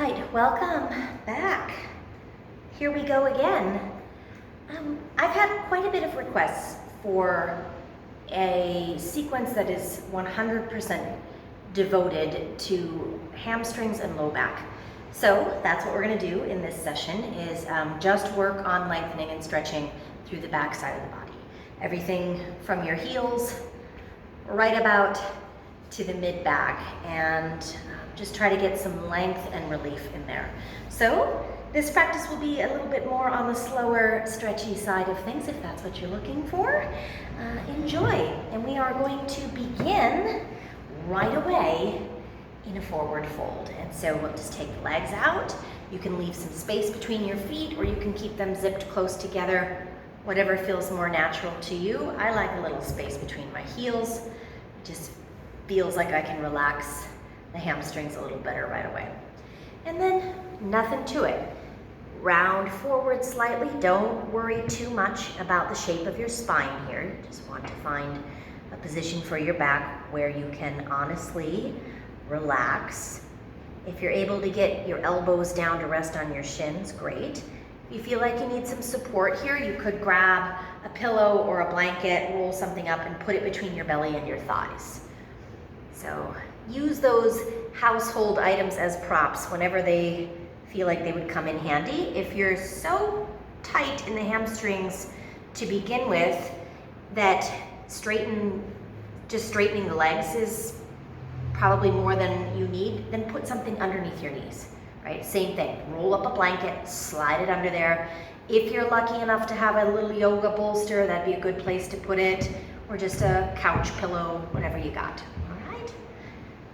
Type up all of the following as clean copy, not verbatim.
right, welcome back. Here we go again. I've had quite a bit of requests for a sequence that is 100% devoted to hamstrings and low back. So that's what we're going to do in this session is just work on lengthening and stretching through the back side of the body. Everything from your heels right about to the mid-back, and just try to get some length and relief in there. So this practice will be a little bit more on the slower, stretchy side of things if that's what you're looking for. Enjoy. And we are going to begin right away in a forward fold. And so we'll just take the legs out. You can leave some space between your feet, or you can keep them zipped close together, whatever feels more natural to you. I like a little space between my heels. It just feels like I can relax the hamstrings a little better right away. And then nothing to it. Round forward slightly. Don't worry too much about the shape of your spine here. You just want to find a position for your back where you can honestly relax. If you're able to get your elbows down to rest on your shins, great. If you feel like you need some support here, you could grab a pillow or a blanket, roll something up and put it between your belly and your thighs. So use those household items as props whenever they feel like they would come in handy. If you're so tight in the hamstrings to begin with that just straightening the legs is probably more than you need, then put something underneath your knees, right? Same thing, roll up a blanket, slide it under there. If you're lucky enough to have a little yoga bolster, that'd be a good place to put it, or just a couch pillow, whatever you got.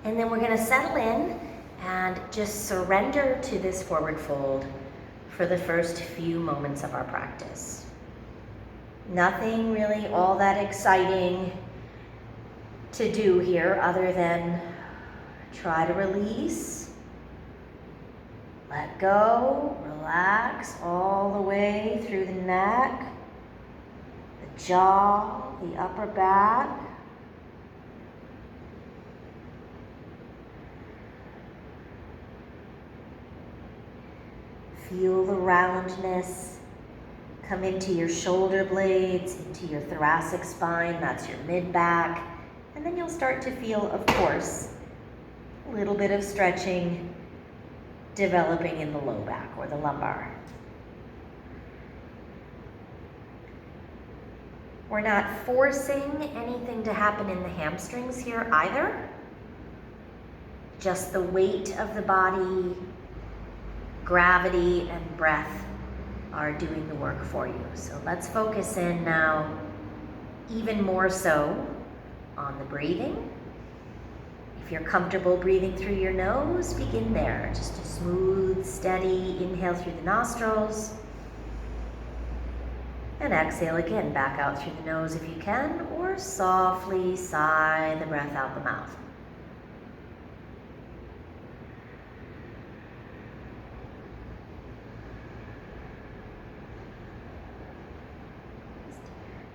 And then we're going to settle in and just surrender to this forward fold for the first few moments of our practice. Nothing really all that exciting to do here other than try to release, let go, relax all the way through the neck, the jaw, the upper back. Feel the roundness come into your shoulder blades, into your thoracic spine, that's your mid-back. And then you'll start to feel, of course, a little bit of stretching developing in the low back or the lumbar. We're not forcing anything to happen in the hamstrings here either. Just the weight of the body, gravity and breath are doing the work for you. So let's focus in now even more so on the breathing. If you're comfortable breathing through your nose, begin there. Just a smooth, steady inhale through the nostrils. And exhale again, back out through the nose if you can, or softly sigh the breath out the mouth.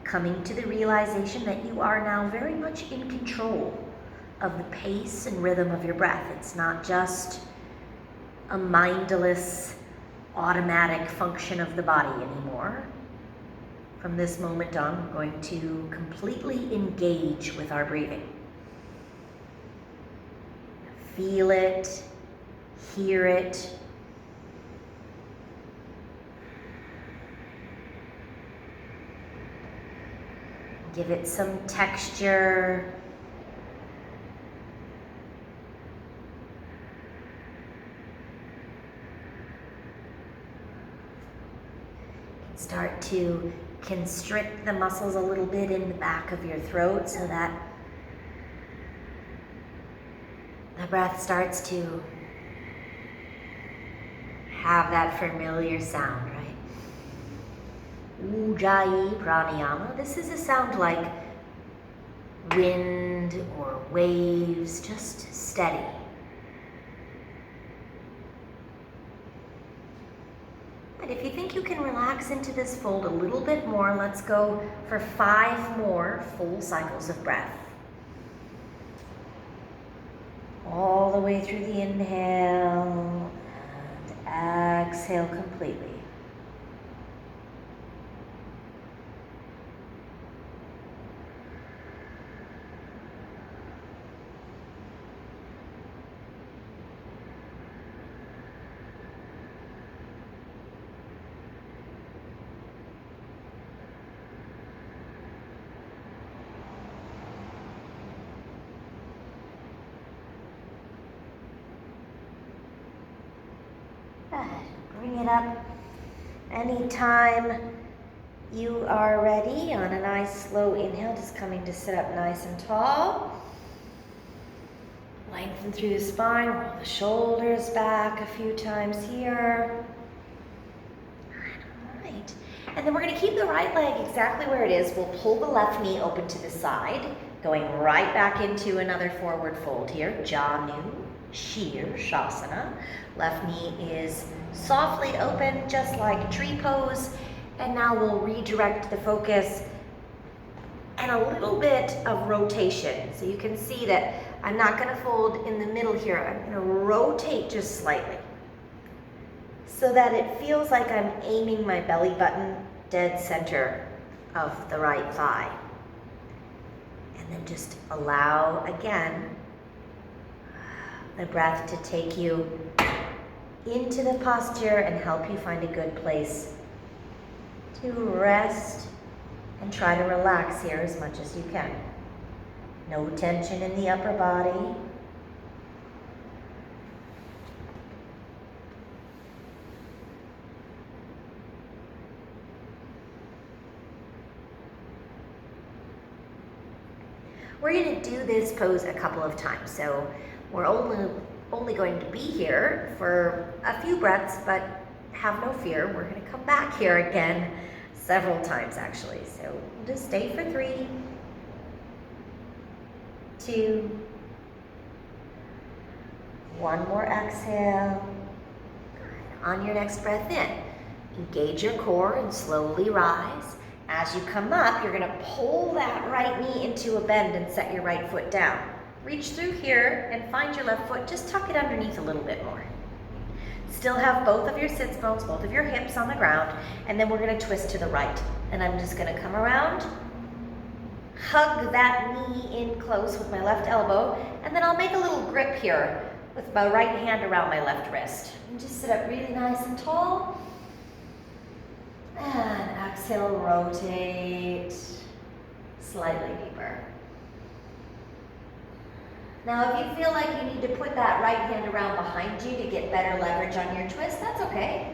Coming to the realization that you are now very much in control of the pace and rhythm of your breath. It's not just a mindless, automatic function of the body anymore. From this moment on, we're going to completely engage with our breathing. Feel it, hear it. Give it some texture. Start to constrict the muscles a little bit in the back of your throat so that the breath starts to have that familiar sound, right? Ujjayi pranayama. This is a sound like wind or waves, just steady. And if you think you can relax into this fold a little bit more, let's go for 5 more full cycles of breath. All the way through the inhale Exhale completely. Bring it up anytime you are ready on a nice slow inhale, just coming to sit up nice and tall. Lengthen through the spine, roll the shoulders back a few times here. All right. And then we're going to keep the right leg exactly where it is. We'll pull the left knee open to the side, going right back into another forward fold here. Untitled Left knee is softly open, just like tree pose. And now we'll redirect the focus and a little bit of rotation. So you can see that I'm not going to fold in the middle here. I'm going to rotate just slightly so that it feels like I'm aiming my belly button dead center of the right thigh. And then just allow, again, the breath to take you into the posture and help you find a good place to rest and try to relax here as much as you can. No tension in the upper body. We're going to do this pose a couple of times, so we're only going to be here for a few breaths, but have no fear. We're going to come back here again several times, actually. So we'll just stay for 3, 2, 1 more exhale. On your next breath in, engage your core and slowly rise. As you come up, you're going to pull that right knee into a bend and set your right foot down. Reach through here and find your left foot. Just tuck it underneath a little bit more. Still have both of your sits bones, both of your hips on the ground, and then we're going to twist to the right. And I'm just going to come around, hug that knee in close with my left elbow, and then I'll make a little grip here with my right hand around my left wrist. And just sit up really nice and tall. And exhale, rotate slightly deeper. Now, if you feel like you need to put that right hand around behind you to get better leverage on your twist, that's okay.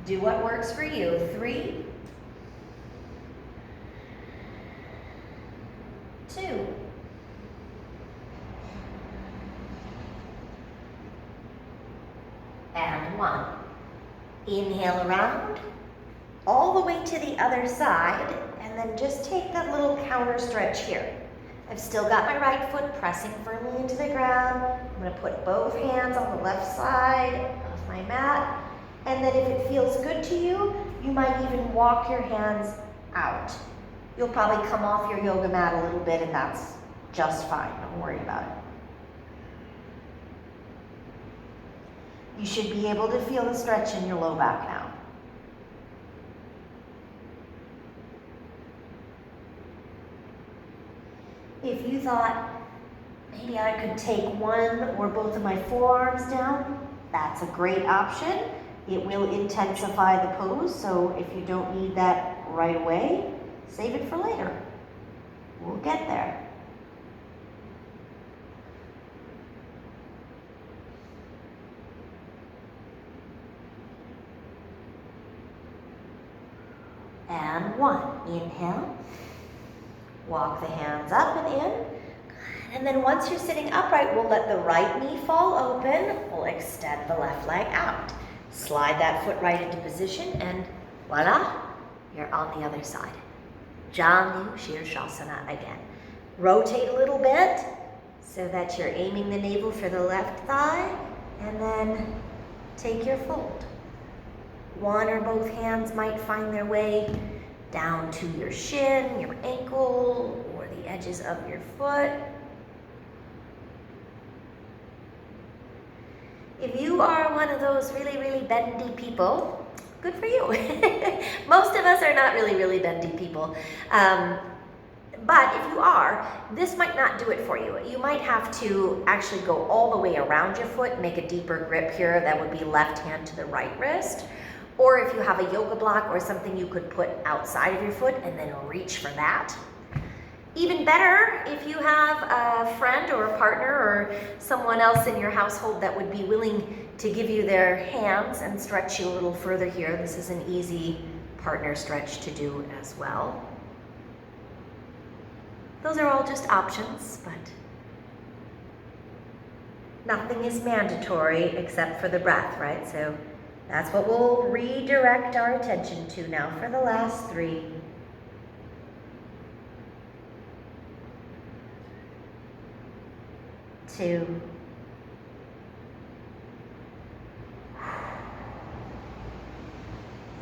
Do what works for you. 3, 2, and 1. Inhale around, all the way to the other side, and then just take that little counter stretch here. I've still got my right foot pressing firmly into the ground. I'm going to put both hands on the left side of my mat. And then if it feels good to you, you might even walk your hands out. You'll probably come off your yoga mat a little bit, and that's just fine. Don't worry about it. You should be able to feel the stretch in your low back now. If you thought maybe I could take one or both of my forearms down, that's a great option. It will intensify the pose, so if you don't need that right away, save it for later. We'll get there. And 1, inhale. Walk the hands up and in. And then once you're sitting upright, we'll let the right knee fall open. We'll extend the left leg out. Slide that foot right into position, and voila, you're on the other side. Marichyasana again. Rotate a little bit so that you're aiming the navel for the left thigh, and then take your fold. One or both hands might find their way down to your shin, your ankle, or the edges of your foot. If you are one of those really, really bendy people, good for you. Most of us are not really, really bendy people. But if you are, this might not do it for you. You might have to actually go all the way around your foot, make a deeper grip here. That would be left hand to the right wrist. Or if you have a yoga block or something you could put outside of your foot and then reach for that. Even better, if you have a friend or a partner or someone else in your household that would be willing to give you their hands and stretch you a little further here. This is an easy partner stretch to do as well. Those are all just options, but nothing is mandatory except for the breath, right? So that's what we'll redirect our attention to now for the last 3. 2.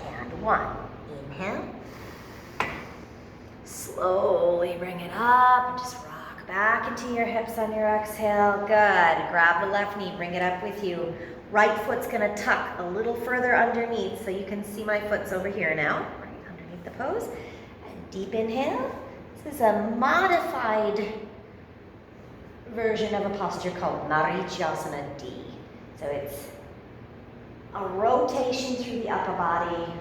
And 1. Inhale. Slowly bring it up and just rock back into your hips on your exhale. Good. Grab the left knee, bring it up with you. Right foot's gonna tuck a little further underneath so you can see my foot's over here now, right underneath the pose. And deep inhale. This is a modified version of a posture called Marichyasana D. So it's a rotation through the upper body.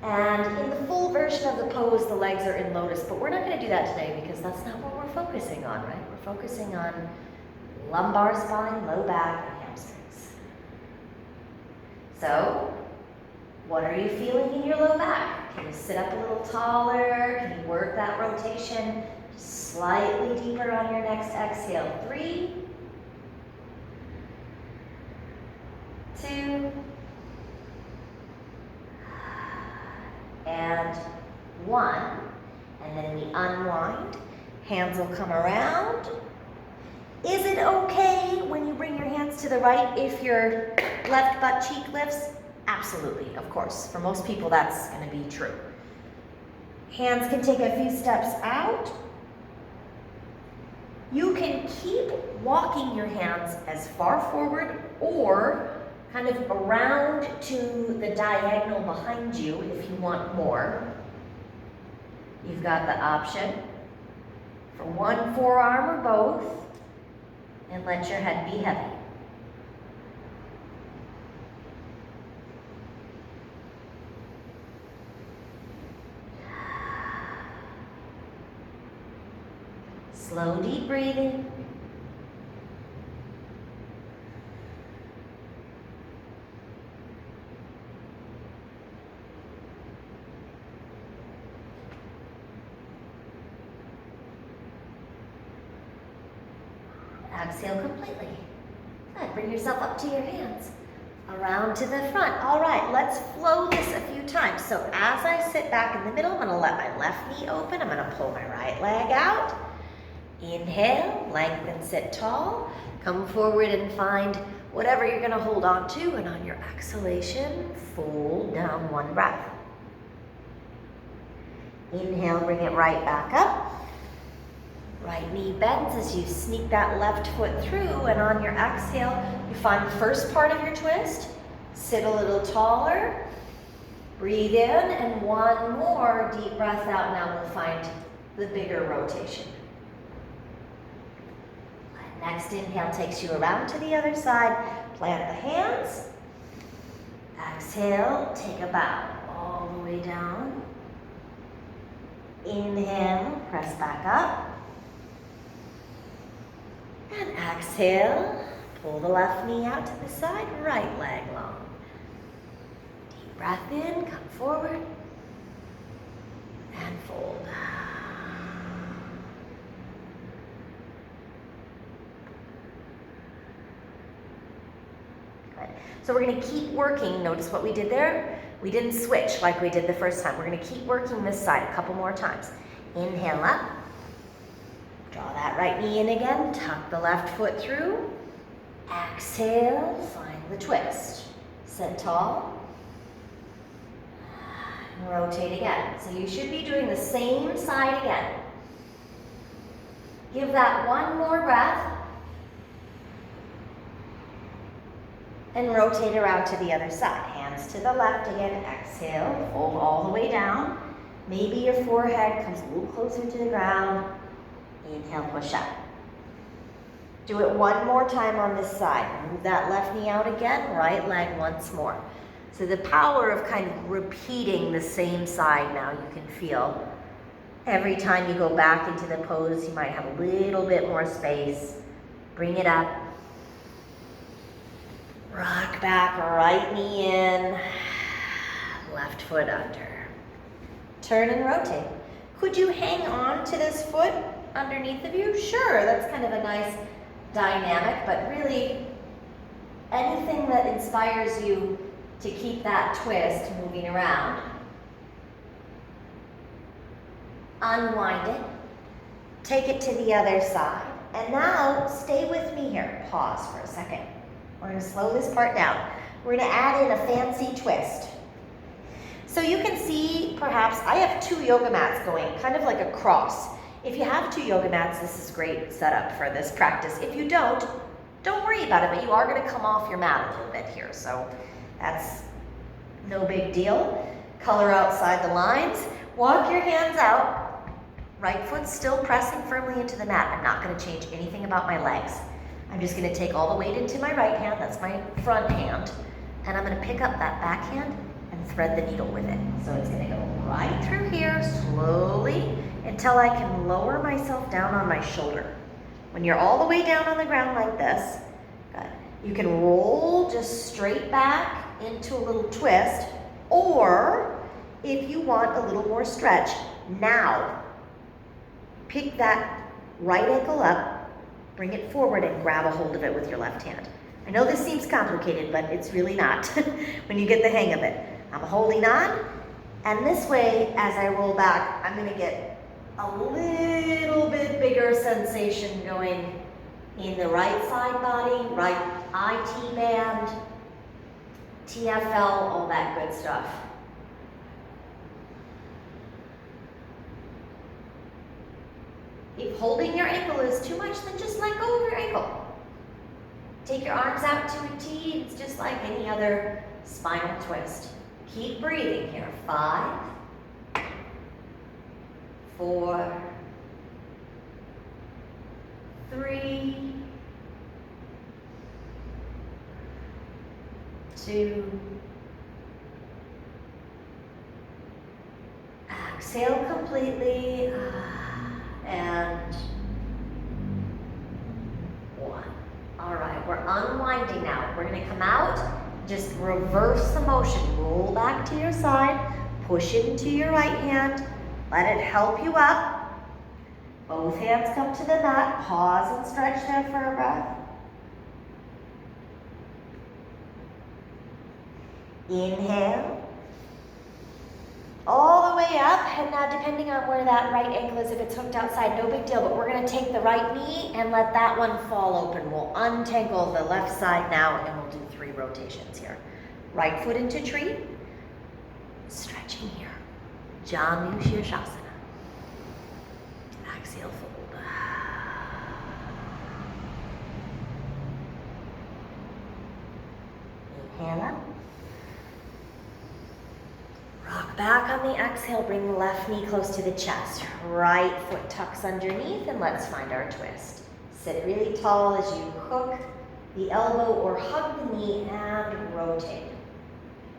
And in the full version of the pose, the legs are in lotus, but we're not going to do that today because that's not what we're focusing on, right? We're focusing on lumbar spine, low back, and hamstrings. So, what are you feeling in your low back? Can you sit up a little taller? Can you work that rotation just slightly deeper on your next exhale? 3, 2, and 1, and then we unwind. Hands will come around. Is it okay when you bring your hands to the right if your left butt cheek lifts? Absolutely, of course. For most people, that's going to be true. Hands can take a few steps out. You can keep walking your hands as far forward or kind of around to the diagonal behind you if you want more. You've got the option for one forearm or both, and let your head be heavy. Slow, deep breathing. Exhale completely. Good. Bring yourself up to your hands. Around to the front. All right, let's flow this a few times. So as I sit back in the middle, I'm going to let my left knee open. I'm going to pull my right leg out. Inhale, lengthen, sit tall. Come forward and find whatever you're going to hold on to. And on your exhalation, fold down one breath. Inhale, bring it right back up. Right knee bends as you sneak that left foot through, and on your exhale, you find the first part of your twist. Sit a little taller. Breathe in, and one more deep breath out. Now we'll find the bigger rotation. Next inhale takes you around to the other side. Plant the hands. Exhale, take a bow all the way down. Inhale, press back up. And exhale, pull the left knee out to the side, right leg long. Deep breath in, come forward, and fold. Good. So we're going to keep working. Notice what we did there? We didn't switch like we did the first time. We're going to keep working this side a couple more times. Inhale up. Draw that right knee in again, tuck the left foot through. Exhale, find the twist. Sit tall. And rotate again. So you should be doing the same side again. Give that one more breath. And rotate around to the other side. Hands to the left again. Exhale, fold all the way down. Maybe your forehead comes a little closer to the ground. Inhale, push up. Do it one more time on this side. Move that left knee out again, right leg once more. So the power of kind of repeating the same side now you can feel. Every time you go back into the pose, you might have a little bit more space. Bring it up. Rock back, right knee in, left foot under. Turn and rotate. Could you hang on to this foot underneath of you? Sure, that's kind of a nice dynamic, but really anything that inspires you to keep that twist moving around. Unwind it. Take it to the other side. And now stay with me here. Pause for a second. We're going to slow this part down. We're going to add in a fancy twist. So you can see, perhaps, I have 2 yoga mats going, kind of like a cross. If you have 2 yoga mats, this is great setup for this practice. If you don't worry about it, but you are going to come off your mat a little bit here, so that's no big deal. Color outside the lines. Walk your hands out. Right foot still pressing firmly into the mat. I'm not going to change anything about my legs. I'm just going to take all the weight into my right hand, that's my front hand, and I'm going to pick up that back hand and thread the needle with it. So it's going to go right through here slowly until I can lower myself down on my shoulder. When you're all the way down on the ground like this, good. You can roll just straight back into a little twist, or if you want a little more stretch, now pick that right ankle up, bring it forward and grab a hold of it with your left hand. I know this seems complicated, but it's really not when you get the hang of it. I'm holding on, and this way, as I roll back, I'm gonna get a little bit bigger sensation going in the right side body, right IT band, TFL, all that good stuff. If holding your ankle is too much, then just let go of your ankle. Take your arms out to a T. It's just like any other spinal twist. Keep breathing here. 5, 4, 3, 2, exhale completely. And 1. All right, we're unwinding now. We're gonna come out, just reverse the motion. Roll back to your side, push it into your right hand, let it help you up. Both hands come to the mat, pause and stretch there for a breath. Inhale. All the way up, and now depending on where that right ankle is, if it's hooked outside, no big deal, but we're gonna take the right knee and let that one fall open. We'll untangle the left side now, and we'll do 3 rotations here. Right foot into tree, stretching here. Marichyasana. Exhale, fold. Inhale up. Rock back on the exhale, bring the left knee close to the chest. Right foot tucks underneath, and let's find our twist. Sit really tall as you hook the elbow or hug the knee and rotate.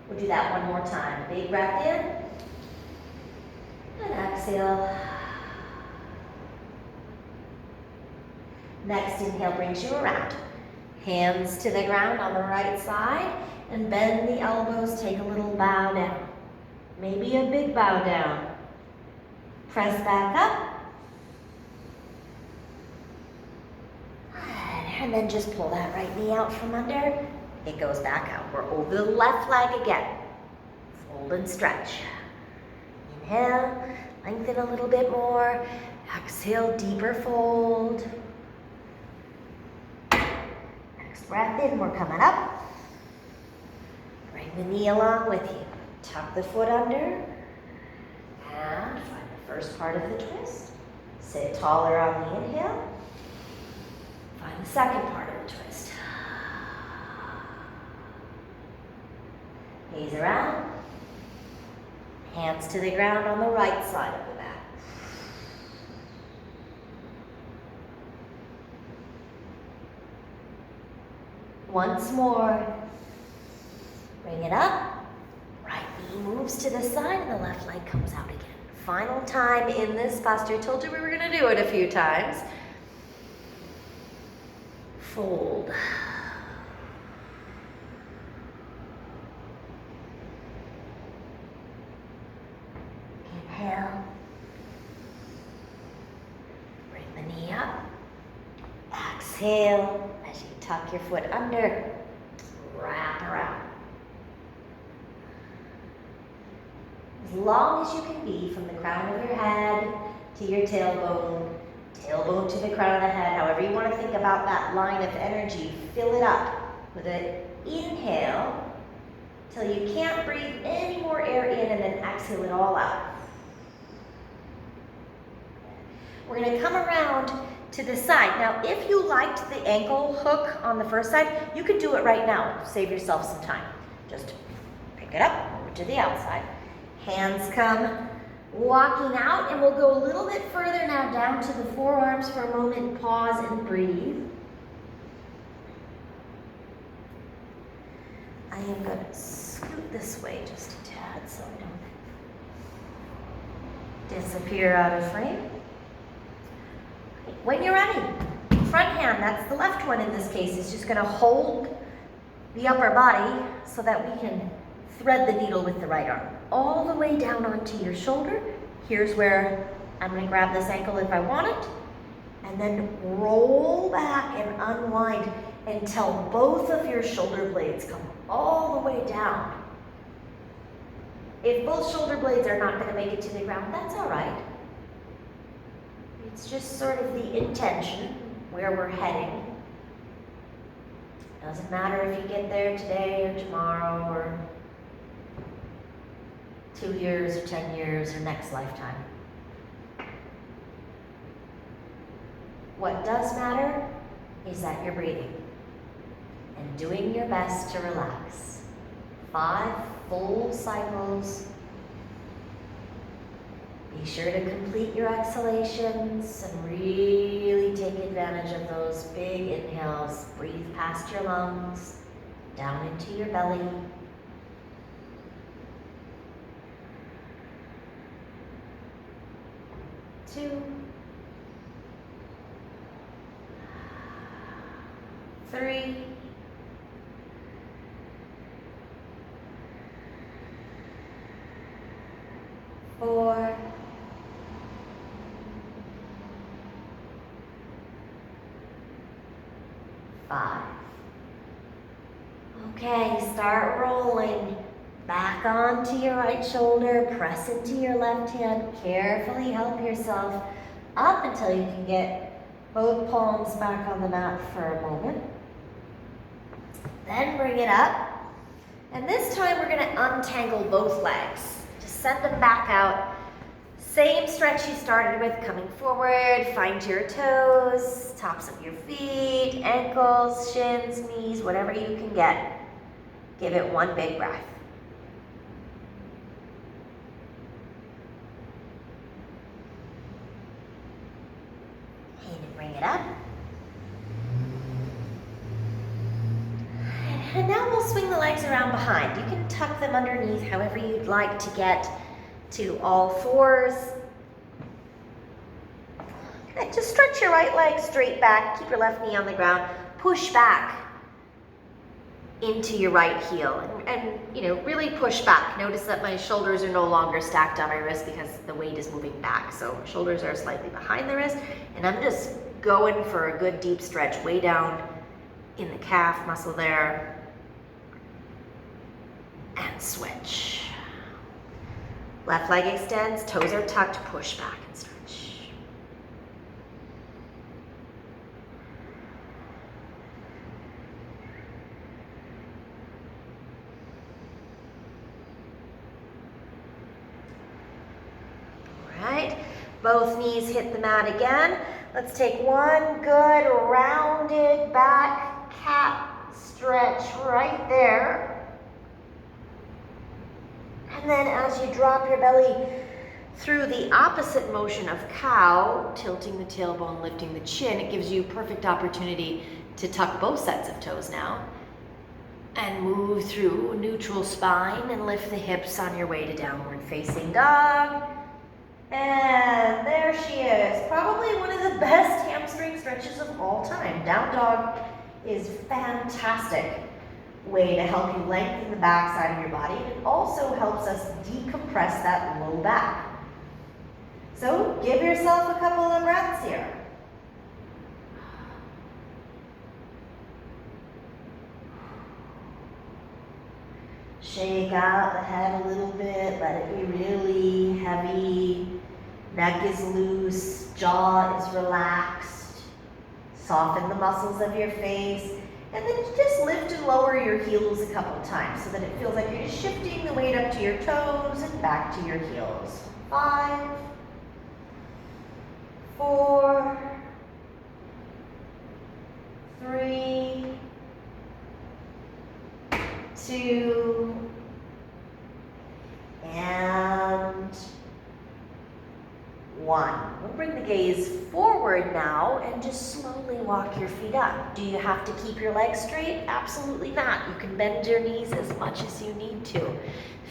We'll do that one more time. Big breath in, and exhale. Next inhale brings you around. Hands to the ground on the right side, and bend the elbows, take a little bow down. Maybe a big bow down. Press back up. And then just pull that right knee out from under. It goes back out. We're over the left leg again. Fold and stretch. Inhale, lengthen a little bit more. Exhale, deeper fold. Next breath in, we're coming up. Bring the knee along with you. Tuck the foot under, and find the first part of the twist. Sit taller on the inhale. Find the second part of the twist. Gaze around. Hands to the ground on the right side of the mat. Once more. Bring it up. Right knee moves to the side and the left leg comes out again. Final time in this posture. Told you we were going to do it a few times. Fold. Inhale. Bring the knee up. Exhale as you tuck your foot under. Wrap around. As long as you can be from the crown of your head to your tailbone, tailbone to the crown of the head, however you want to think about that line of energy, fill it up with an inhale till you can't breathe any more air in, and then exhale it all out. We're going to come around to the side. Now, if you liked the ankle hook on the first side, you could do it right now. Save yourself some time. Just pick it up over to the outside. Hands come walking out, and we'll go a little bit further now down to the forearms for a moment. Pause and breathe. I am going to scoot this way just a tad so I don't disappear out of frame. When you're ready, front hand, that's the left one in this case, is just going to hold the upper body so that we can thread the needle with the right arm all the way down onto your shoulder. Here's where I'm going to grab this ankle if I want it, and then roll back and unwind until both of your shoulder blades come all the way down. If both shoulder blades are not going to make it to the ground, that's all right. It's just sort of the intention, where we're heading. Doesn't matter if you get there today or tomorrow or 2 years or 10 years or next lifetime. What does matter is that you're breathing and doing your best to relax. 5 full cycles. Be sure to complete your exhalations and really take advantage of those big inhales. Breathe past your lungs, down into your belly. Two, 3, 4, 5. Okay, start rolling. Back onto your right shoulder, press into your left hand. Carefully help yourself up until you can get both palms back on the mat for a moment. Then bring it up. And this time we're going to untangle both legs. Just send them back out. Same stretch you started with, coming forward. Find your toes, tops of your feet, ankles, shins, knees, whatever you can get. Give it one big breath. Bring it up. And now we'll swing the legs around behind. You can tuck them underneath however you'd like to get to all fours. Good. Just stretch your right leg straight back. Keep your left knee on the ground. Push back into your right heel and really push back. Notice that my shoulders are no longer stacked on my wrist because the weight is moving back. So shoulders are slightly behind the wrist, and I'm just going for a good deep stretch way down in the calf muscle there. And switch. Left leg extends, toes are tucked, push back and stretch. All right, both knees hit the mat again. Let's take one good rounded back cat stretch right there. And then as you drop your belly through the opposite motion of cow, tilting the tailbone, lifting the chin, it gives you perfect opportunity to tuck both sets of toes now and move through neutral spine and lift the hips on your way to downward facing dog. And there she is, probably one of the best hamstring stretches of all time. Down dog is fantastic way to help you lengthen the back side of your body. It also helps us decompress that low back. So give yourself a couple of breaths here. Shake out the head a little bit, let it be really heavy. Neck is loose, jaw is relaxed. Soften the muscles of your face. And then just lift and lower your heels a couple times so that it feels like you're just shifting the weight up to your toes and back to your heels. 5, 4, 3, 2, and 1. We'll bring the gaze forward now and just slowly walk your feet up. Do you have to keep your legs straight? Absolutely not. You can bend your knees as much as you need to.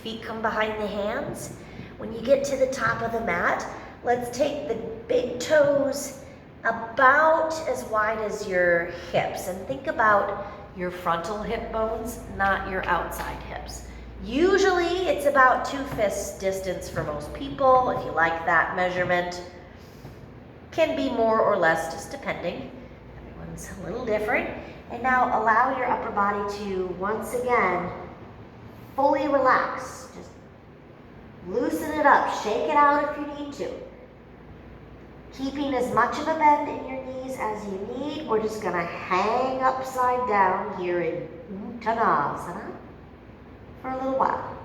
Feet come behind the hands. When you get to the top of the mat, let's take the big toes about as wide as your hips, and think about your frontal hip bones, not your outside hips. Usually it's about 2 fists distance for most people. If you like that measurement, can be more or less, just depending. Everyone's a little different. And now allow your upper body to once again fully relax. Just loosen it up, shake it out if you need to. Keeping as much of a bend in your knees as you need. We're just gonna hang upside down here in Konasana for a little while.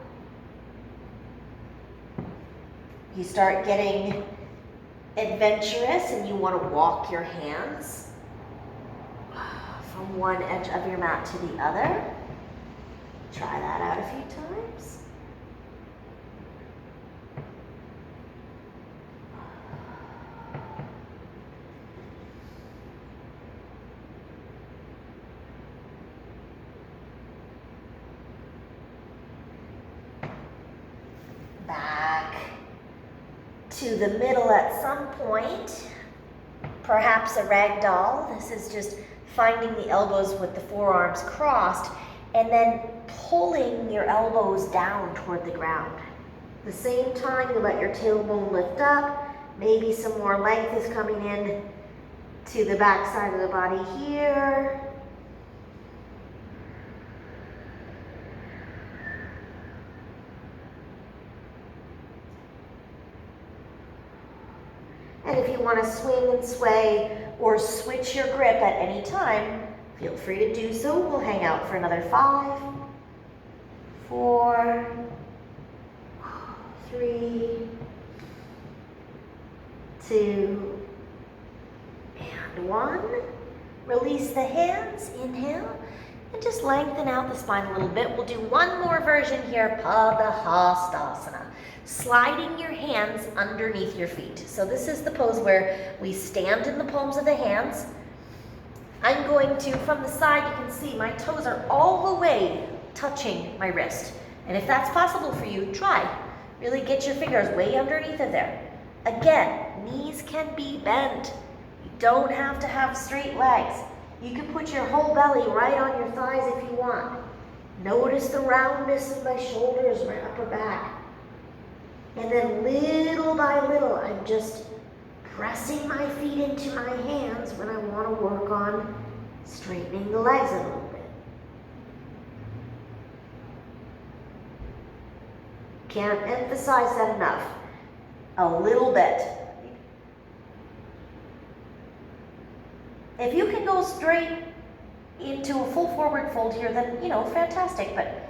You start getting adventurous and you want to walk your hands from one edge of your mat to the other. Try that out a few times. Back to the middle at some point, perhaps a ragdoll. This is just finding the elbows with the forearms crossed and then pulling your elbows down toward the ground. At the same time, you let your tailbone lift up. Maybe some more length is coming in to the back side of the body here. And if you want to swing and sway or switch your grip at any time, feel free to do so. We'll hang out for another 5, 4, 3, 2, and 1. Release the hands, inhale, and just lengthen out the spine a little bit. We'll do one more version here, Padahastasana. Sliding your hands underneath your feet. So this is the pose where we stand in the palms of the hands. I'm going to, from the side, you can see my toes are all the way touching my wrist. And if that's possible for you, try. Really get your fingers way underneath of there. Again, knees can be bent. You don't have to have straight legs. You can put your whole belly right on your thighs if you want. Notice the roundness of my shoulders, my upper back. And then little by little, I'm just pressing my feet into my hands when I want to work on straightening the legs a little bit. Can't emphasize that enough. A little bit. If you can go straight into a full forward fold here, then, fantastic. But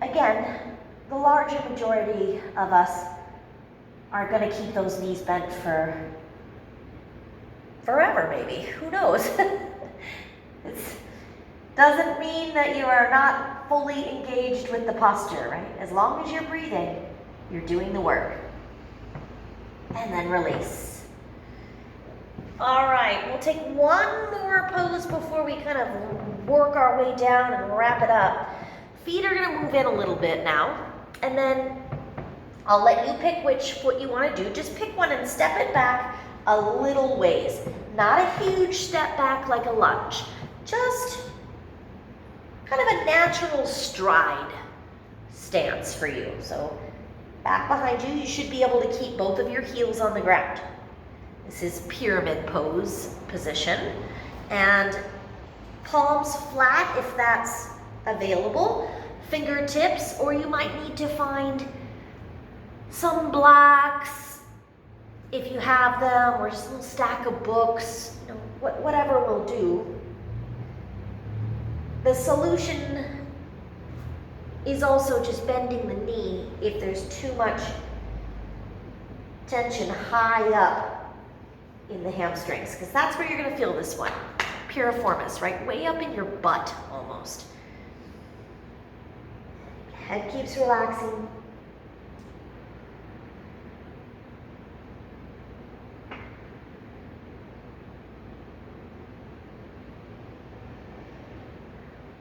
again, the larger majority of us are going to keep those knees bent for forever, maybe. Who knows? doesn't mean that you are not fully engaged with the posture, right? As long as you're breathing, you're doing the work. And then release. All right, we'll take one more pose before we kind of work our way down and wrap it up. Feet are gonna move in a little bit now, and then I'll let you pick which foot you wanna do. Just pick one and step it back a little ways. Not a huge step back like a lunge. Just kind of a natural stride stance for you. So back behind you, you should be able to keep both of your heels on the ground. This is pyramid pose position. And palms flat if that's available. Fingertips, or you might need to find some blocks if you have them, or just a little stack of books, you know, whatever will do. The solution is also just bending the knee if there's too much tension high up in the hamstrings, because that's where you're going to feel this one. Piriformis, right? Way up in your butt almost. Head keeps relaxing.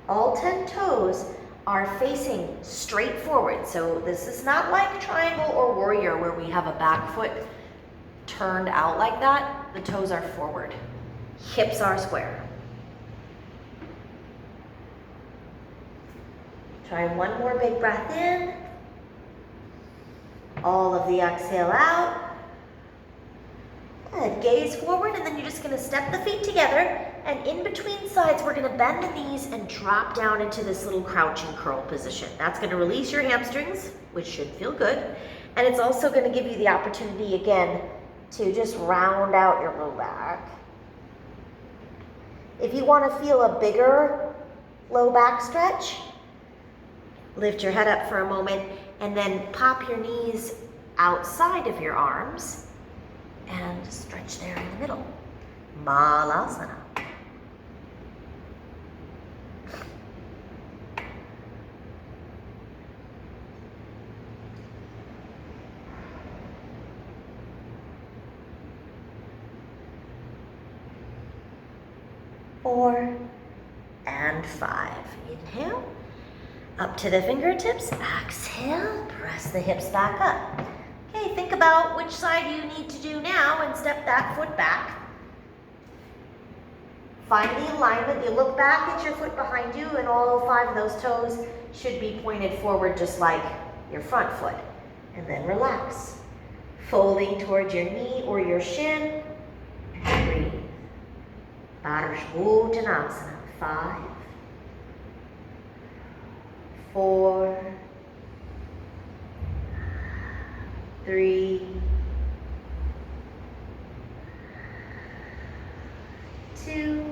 All 10 toes are facing straight forward. So this is not like triangle or warrior where we have a back foot turned out like that. The toes are forward. Hips are square. Try one more big breath in. All of the exhale out. Good. Gaze forward, and then you're just going to step the feet together, and in between sides we're going to bend the knees and drop down into this little crouch and curl position. That's going to release your hamstrings, which should feel good, and it's also going to give you the opportunity again to just round out your low back. If you want to feel a bigger low back stretch, lift your head up for a moment and then pop your knees outside of your arms and stretch there in the middle. Malasana. Four and five. Inhale. Up to the fingertips. Exhale. Press the hips back up. Okay, think about which side you need to do now and step that foot back. Find the alignment. You look back at your foot behind you, and all 5 of those toes should be pointed forward just like your front foot. And then relax. Folding towards your knee or your shin. And breathe. Konasana. 5, 4, 3, 2,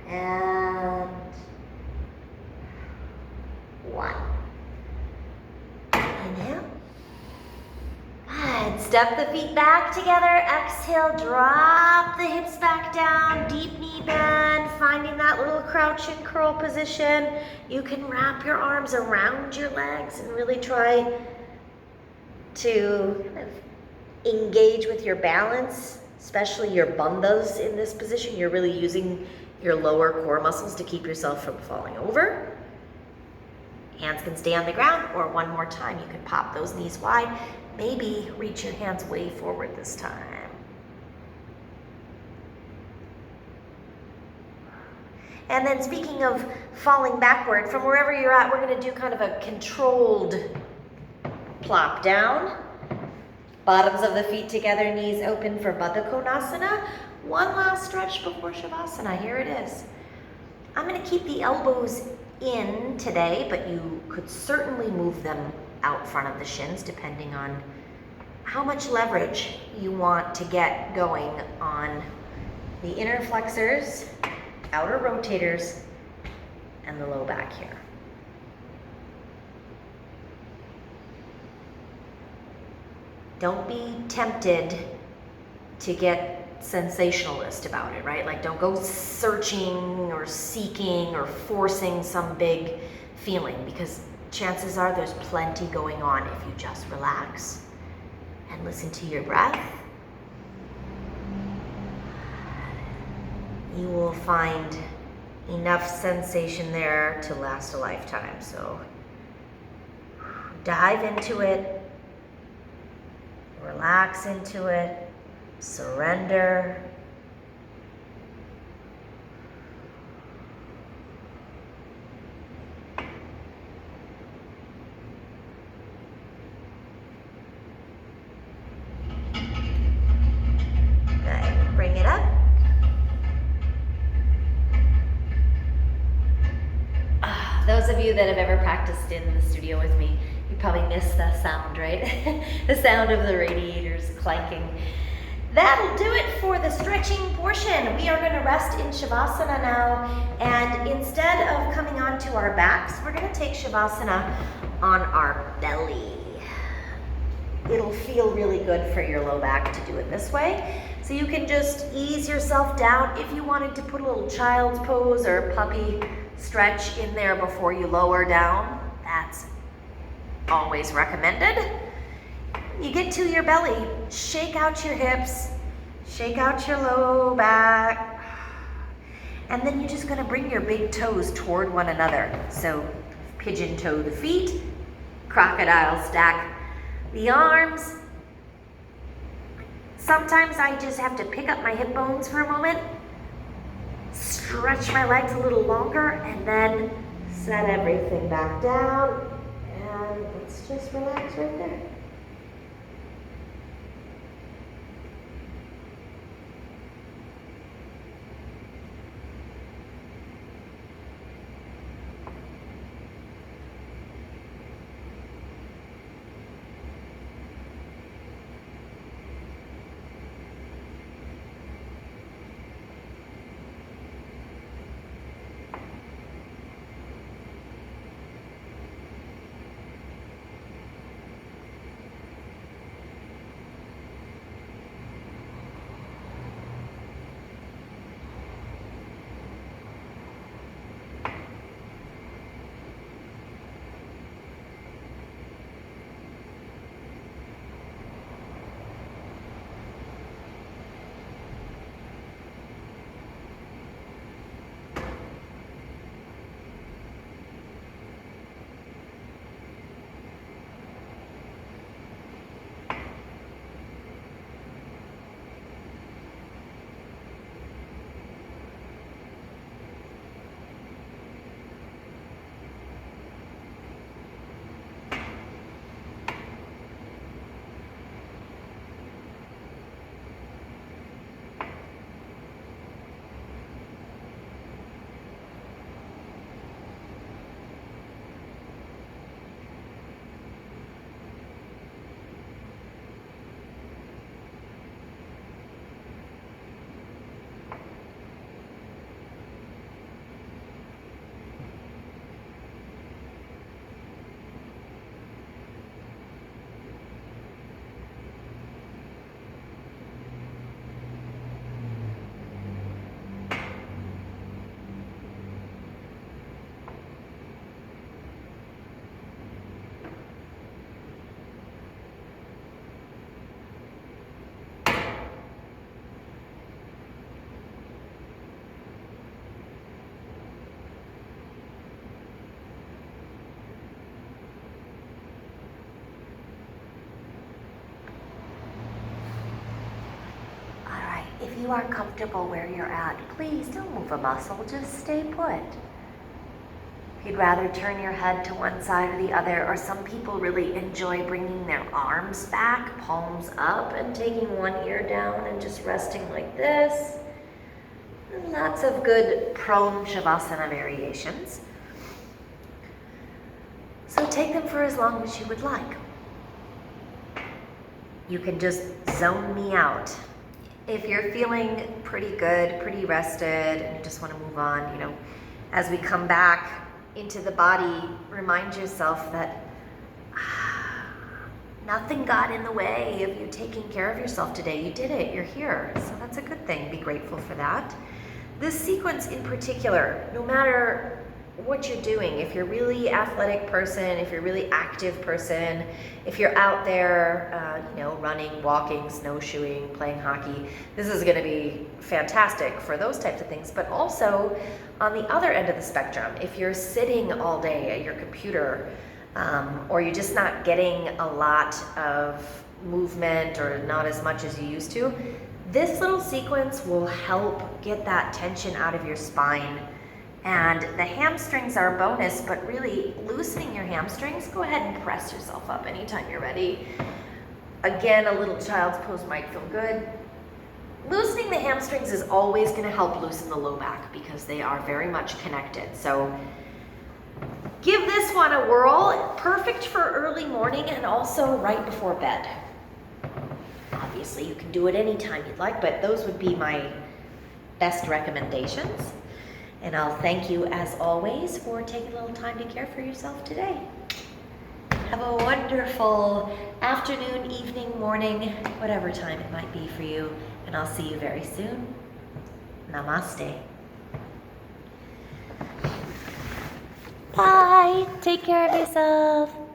and 1. Inhale. Good. Step the feet back together. Exhale, drop the hips back down. Deep knee bend, finding that little crouch and curl position. You can wrap your arms around your legs and really try to kind of engage with your balance, especially your bandhas in this position. You're really using your lower core muscles to keep yourself from falling over. Hands can stay on the ground, or one more time, you can pop those knees wide. Maybe reach your hands way forward this time. And then speaking of falling backward, from wherever you're at, we're going to do kind of a controlled plop down. Bottoms of the feet together, knees open for Baddha Konasana. One last stretch before Savasana. Here it is. I'm going to keep the elbows in today, but you could certainly move them out front of the shins depending on how much leverage you want to get going on the inner flexors, outer rotators, and the low back here. Don't be tempted to get sensationalist about it, right? Like, don't go searching or seeking or forcing some big feeling, because chances are there's plenty going on if you just relax and listen to your breath. You will find enough sensation there to last a lifetime. So dive into it, relax into it, surrender. Good. Bring it up. Those of you that have ever practiced in the studio with me, you probably miss the sound, right? The sound of the radiators clanking. That'll do it for the stretching portion. We are going to rest in Savasana now, and instead of coming onto our backs, we're going to take Savasana on our belly. It'll feel really good for your low back to do it this way. So you can just ease yourself down. If you wanted to put a little child's pose or puppy stretch in there before you lower down, that's always recommended. You get to your belly, shake out your hips, shake out your low back, and then you're just gonna bring your big toes toward one another. So pigeon toe the feet, crocodile stack the arms. Sometimes I just have to pick up my hip bones for a moment, stretch my legs a little longer, and then set everything back down, and let's just relax right there. If you are comfortable where you're at, please don't move a muscle, just stay put. If you'd rather turn your head to one side or the other, or some people really enjoy bringing their arms back, palms up, and taking one ear down and just resting like this. And lots of good prone Savasana variations. So take them for as long as you would like. You can just zone me out. If you're feeling pretty good, pretty rested, and you just want to move on, as we come back into the body, remind yourself that Nothing got in the way of you taking care of yourself today. You did it, you're here. So that's a good thing, be grateful for that. This sequence in particular, no matter what you're doing, if you're a really athletic person, if you're a really active person, if you're out there, running, walking, snowshoeing, playing hockey, this is gonna be fantastic for those types of things. But also on the other end of the spectrum, if you're sitting all day at your computer, or you're just not getting a lot of movement or not as much as you used to, this little sequence will help get that tension out of your spine. And the hamstrings are a bonus, but really loosening your hamstrings, go ahead and press yourself up anytime you're ready. Again, a little child's pose might feel good. Loosening the hamstrings is always going to help loosen the low back because they are very much connected. So give this one a whirl. Perfect for early morning and also right before bed. Obviously, you can do it anytime you'd like, but those would be my best recommendations. And I'll thank you, as always, for taking a little time to care for yourself today. Have a wonderful afternoon, evening, morning, whatever time it might be for you. And I'll see you very soon. Namaste. Bye. Take care of yourself.